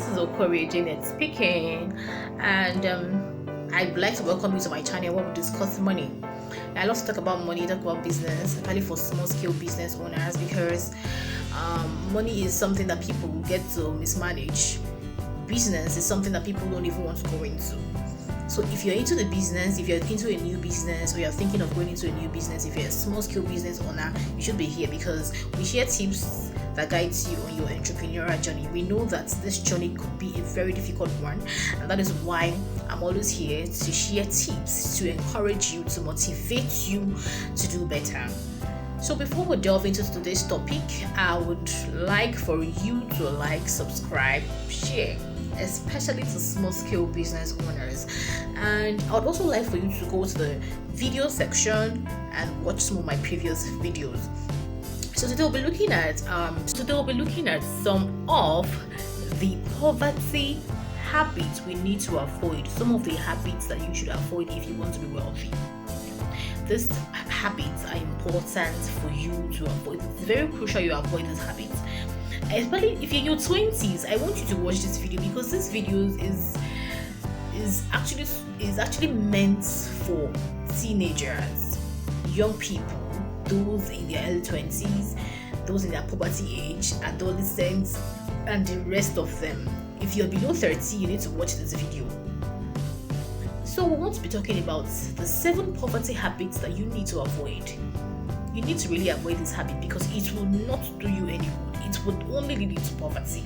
this is Okori Janet speaking, and I'd like to welcome you to my channel where we discuss money. I love to talk about money, talk about business, especially for small scale business owners, because money is something that people get to mismanage. Business is something that people don't even want to go into. So if you're into the business, if you're into a new business, or you're thinking of going into a new business, if you're a small scale business owner, you should be here, because we share tips that guides you on your entrepreneurial journey. We know that this journey could be a very difficult one, and that is why I'm always here to share tips, to encourage you, to motivate you to do better. So before we delve into today's topic, I would like for you to like, subscribe, share, especially to small scale business owners. And I would also like for you to go to the video section and watch some of my previous videos. So today we'll be looking at some of the poverty habits we need to avoid, some of the habits that you should avoid if you want to be wealthy. These habits are important for you to avoid. It's very crucial you avoid these habits, especially if you're in your 20s. I want you to watch this video, because this video is actually meant for teenagers, young people, those in their early 20s, those in their puberty age, adolescents, and the rest of them. If you're below 30, you need to watch this video. So we want to be talking about the 7 poverty habits that you need to avoid. You need to really avoid this habit, because it will not do you any good. It would only lead you to poverty.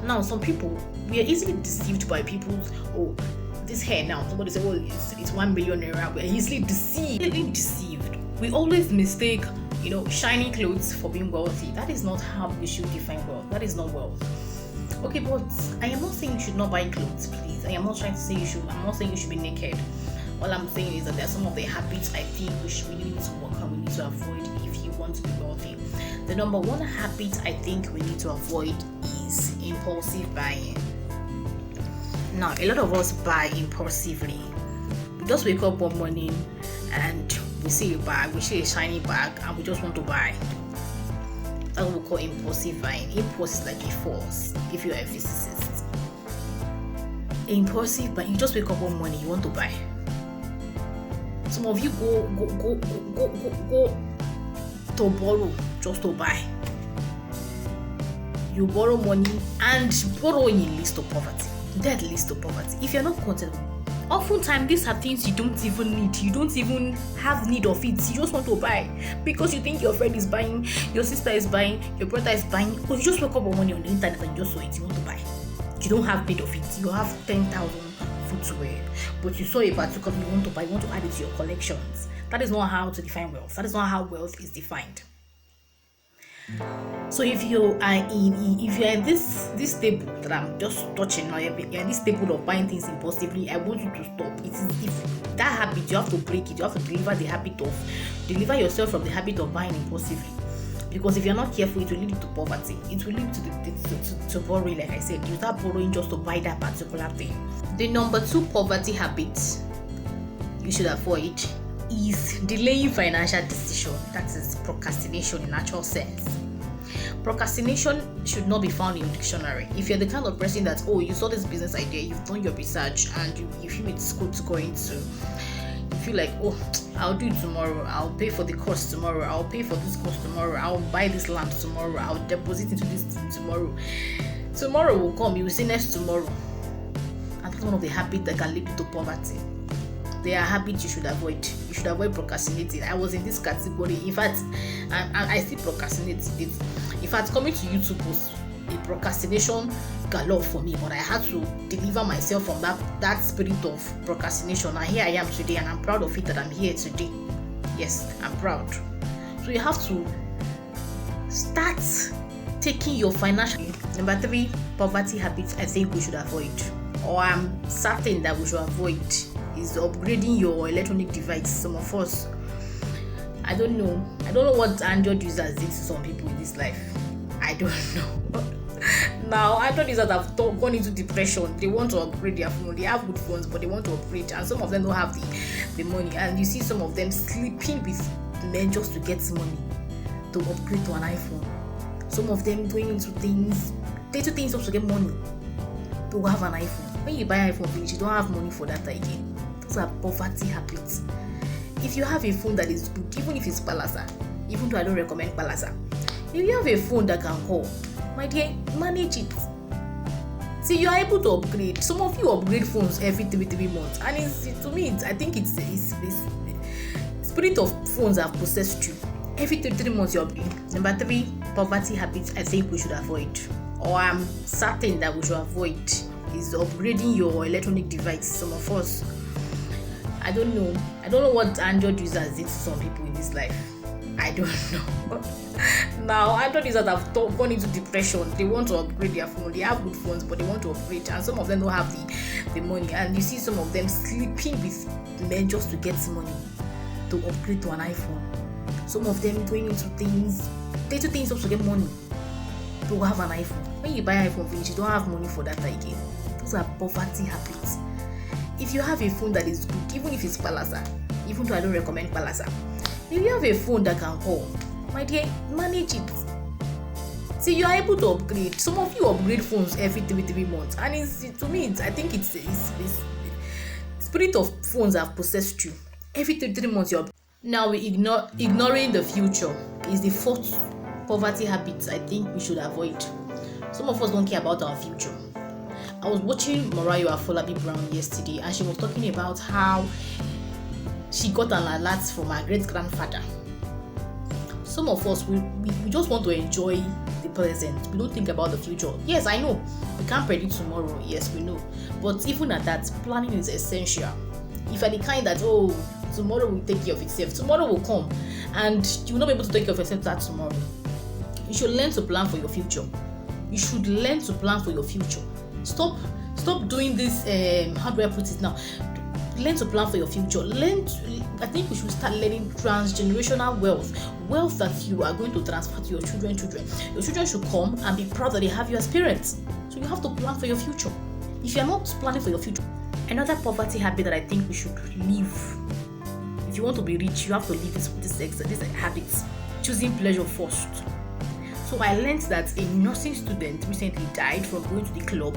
Now, some people, we are easily deceived by people's, this hair now. Somebody say, it's 1 million naira. We are easily deceived. We always mistake, shiny clothes for being wealthy. That is not how we should define wealth. That is not wealth. Okay, but I am not saying you should not buy clothes, please. I am not trying to say I'm not saying you should be naked. All I'm saying is that there are some of the habits I think we need to work on, we need to avoid if you want to be wealthy. The number one habit I think we need to avoid is impulsive buying. Now, a lot of us buy impulsively. We just wake up one morning and we see a bag, we see a shiny bag, and we just want to buy. That's what we call impulsive buying. Impulse is like a force, if you're a physicist. Impulsive buying, you just wake up one morning, you want to buy. Some of you go to borrow just to buy. You borrow money, and borrowing leads to poverty. That leads to poverty. If you're not content, oftentimes these are things you don't even need. You don't even have need of it. You just want to buy because you think your friend is buying, your sister is buying, your brother is buying, or you just wake up one morning on the internet and you just saw it. You want to buy. You don't have need of it. You have 10,000 footwear, but you saw a particular you want to buy. You want to add it to your collections. That is not how to define wealth. That is not how wealth is defined. So if you are in this table that I'm just touching now, you're in this table of buying things impulsively, I want you to stop. If that habit, you have to break it. You have to deliver yourself from the habit of buying impulsively. Because if you're not careful, it will lead you to poverty. It will lead to borrowing, like I said. You start borrowing just to buy that particular thing. The number 2 poverty habit you should avoid is delaying financial decision. That is procrastination in actual sense. Procrastination should not be found in your dictionary. If you're the kind of person that, you saw this business idea, you've done your research, and you feel it's good to go into, you feel like, I'll do it tomorrow, I'll pay for the course tomorrow, I'll pay for this course tomorrow, I'll buy this land tomorrow, I'll deposit into this tomorrow. Tomorrow will come, you will see next tomorrow. And that's one of the habits that can lead you to poverty. There are habits you should avoid. You should avoid procrastinating. I was in this category. In fact, I still procrastinate. In fact, coming to YouTube was a procrastination galore for me, but I had to deliver myself from that spirit of procrastination. And here I am today, and I'm proud of it that I'm here today. Yes, I'm proud. So you have to start taking your financial. Number 3 poverty habits I think we should avoid, or I'm certain that we should avoid, is upgrading your electronic device. Some of us, I don't know what Android users did to some people in this life. I don't know. Now, Android users have gone into depression. They want to upgrade their phone. They have good phones, but they want to upgrade, and some of them don't have the money. And you see some of them sleeping with men just to get money to upgrade to an iPhone. Some of them going into things They do things also to get money to have an iPhone. When you buy an iPhone finish, you don't have money for that again. Those are poverty habits. If you have a phone that is good, even if it's Palasa, even though I don't recommend Palasa, if you have a phone that can call, my dear, manage it. See, you are able to upgrade. Some of you upgrade phones every 3 months, and to me, I think it's spirit of phones have possessed you. Every 3 months you upgrade. Number 3, poverty habits I think we should avoid, or I'm certain that we should avoid, is upgrading your electronic device. Some of us, I don't know what Android users did to some people in this life. I don't know. Now, Android users have gone into depression. They want to upgrade their phone. They have good phones, but they want to upgrade, and some of them don't have the money. And you see some of them sleeping with men just to get money to upgrade to an iPhone. Some of them going into things, they do things also to get money to have an iPhone. When you buy an iPhone finish, you don't have money for that again. Those are poverty habits. If you have a phone that is good, even if it's Palasa, even though I don't recommend Palasa, if you have a phone that can call, my dear, manage it. See, you are able to upgrade. Some of you upgrade phones every 3 months, and to me, I think it's spirit of phones have possessed you. Every 3 months you upgrade. Now ignoring the future is the 4th poverty habit I think we should avoid. Some of us don't care about our future. I was watching Morayo Afolabi Brown yesterday, and she was talking about how she got an alert from her great-grandfather. Some of us, we just want to enjoy the present. We don't think about the future. Yes, I know. We can't predict tomorrow. Yes, we know. But even at that, planning is essential. If you're the kind that, tomorrow will take care of itself. Tomorrow will come, and you will not be able to take care of yourself that tomorrow. You should learn to plan for your future. You should learn to plan for your future. Stop doing this. How do I put it now? Learn to plan for your future. I think we should start learning transgenerational wealth that you are going to transfer to your children. Your children should come and be proud that they have you as parents. So you have to plan for your future. If you are not planning for your future, another poverty habit that I think we should leave. If you want to be rich, you have to leave this habits. Choosing pleasure first. So I learned that a nursing student recently died from going to the club.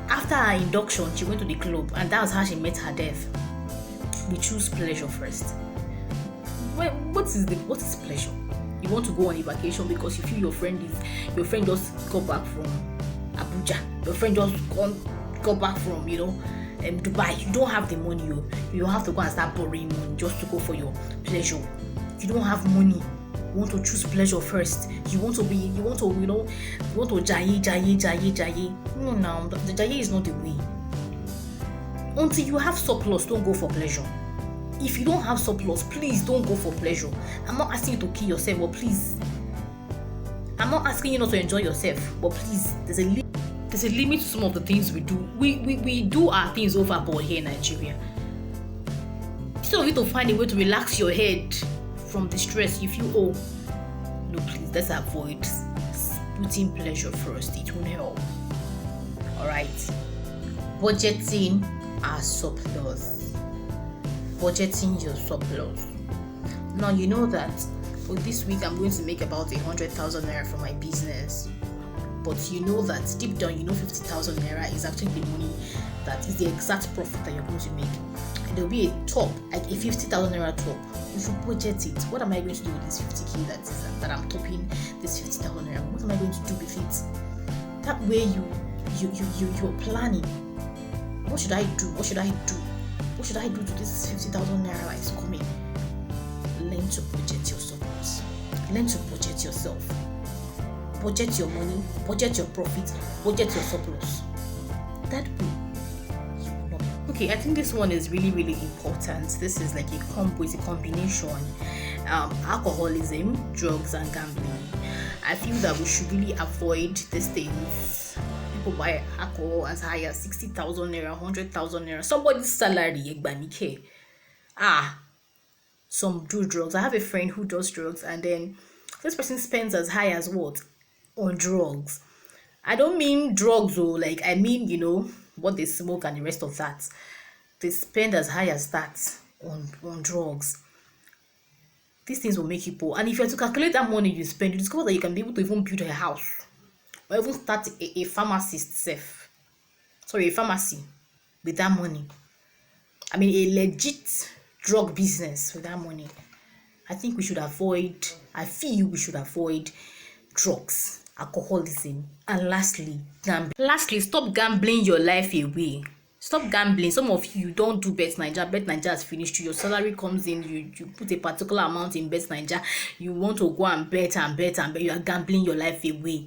After her induction, she went to the club, and that was how she met her death. We choose pleasure first. What is pleasure? You want to go on a vacation because you feel your friend just got back from Abuja. Your friend just got back from Dubai. You don't have the money. You have to go and start borrowing money just to go for your pleasure. You don't have money. You want to choose pleasure first. You want to jaye. No, the jaye is not the way. Until you have surplus, don't go for pleasure. If you don't have surplus, please don't go for pleasure. I'm not asking you to kill yourself, but please. I'm not asking you not to enjoy yourself, but please, there's a limit to some of the things we do. We do our things overboard here in Nigeria. Instead of you to find a way to relax your head from the stress you feel, no, please, let's avoid putting pleasure first. It won't help. Alright. Budgeting our surplus. Budgeting your surplus. Now you know that for this week I'm going to make about 100,000 naira from my business. But you know that deep down, 50,000 naira is actually the money that is the exact profit that you're going to make. And there will be a top, like a 50,000 naira top. You should budget it. What am I going to do with this 50k that I'm topping this 50,000 naira? What am I going to do with it? That way you're planning. What should I do? What should I do? What should I do to this 50,000 naira that is coming? Learn to budget your surplus. Learn to budget yourself. Budget your money, budget your profit, budget your surplus. That way, you will not. Okay, I think this one is really, really important. This is like it's a combination. Alcoholism, drugs, and gambling. I feel that we should really avoid these things. People buy alcohol as high as 60,000 naira, 100,000 naira. Somebody's salary, some do drugs. I have a friend who does drugs, and then this person spends as high as what? On drugs. I don't mean drugs, I mean, what they smoke and the rest of that. They spend as high as that on drugs. These things will make you poor. And if you have to calculate that money you spend, you discover that you can be able to even build a house or even start a pharmacist self. Sorry, a pharmacy with that money. I mean, a legit drug business with that money. I think we should avoid, I feel we should avoid drugs, alcoholism, and lastly, gambling. Lastly, stop gambling your life away. Stop gambling. Some of you don't do Bet Naija. Bet Naija has finished you. Your salary comes in, you put a particular amount in Bet Naija. You want to go and bet and bet and bet. You are gambling your life away.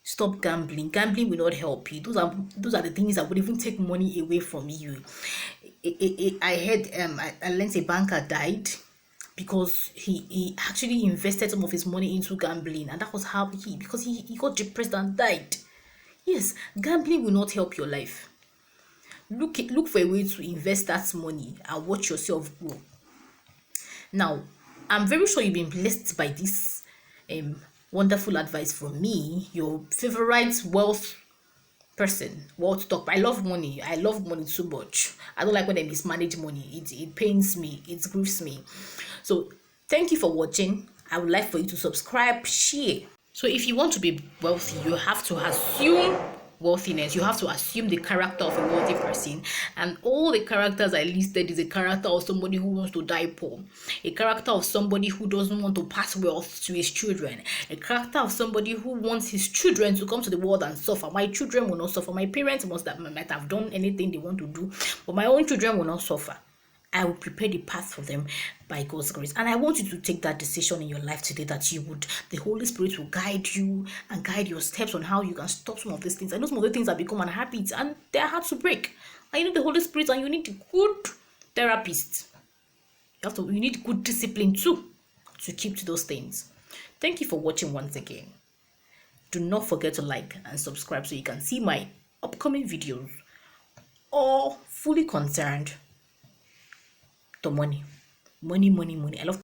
Stop gambling. Gambling will not help you. Those are the things that would even take money away from you. I heard I learned a banker died because he actually invested some of his money into gambling, and that was how he got depressed and died. Yes, gambling will not help your life. Look for a way to invest that money and watch yourself grow. Now, I'm very sure you've been blessed by this wonderful advice from me, your favorite wealth talk. I love money. I love money so much. I don't like when they mismanage money. It pains me. It grieves me. So thank you for watching. I would like for you to subscribe, share. So if you want to be wealthy, you have to assume wealthiness. You have to assume the character of a wealthy person, and all the characters I listed is a character of somebody who wants to die poor, a character of somebody who doesn't want to pass wealth to his children, a character of somebody who wants his children to come to the world and suffer. My children will not suffer. My parents might have done anything they want to do, but my own children will not suffer. I will prepare the path for them by God's grace. And I want you to take that decision in your life today, that the Holy Spirit will guide you and guide your steps on how you can stop some of these things. I know some of the things have become an habit and they're hard to break. And you need the Holy Spirit, and you need a good therapist. You need good discipline too to keep to those things. Thank you for watching once again. Do not forget to like and subscribe so you can see my upcoming videos, all fully concerned the money. I love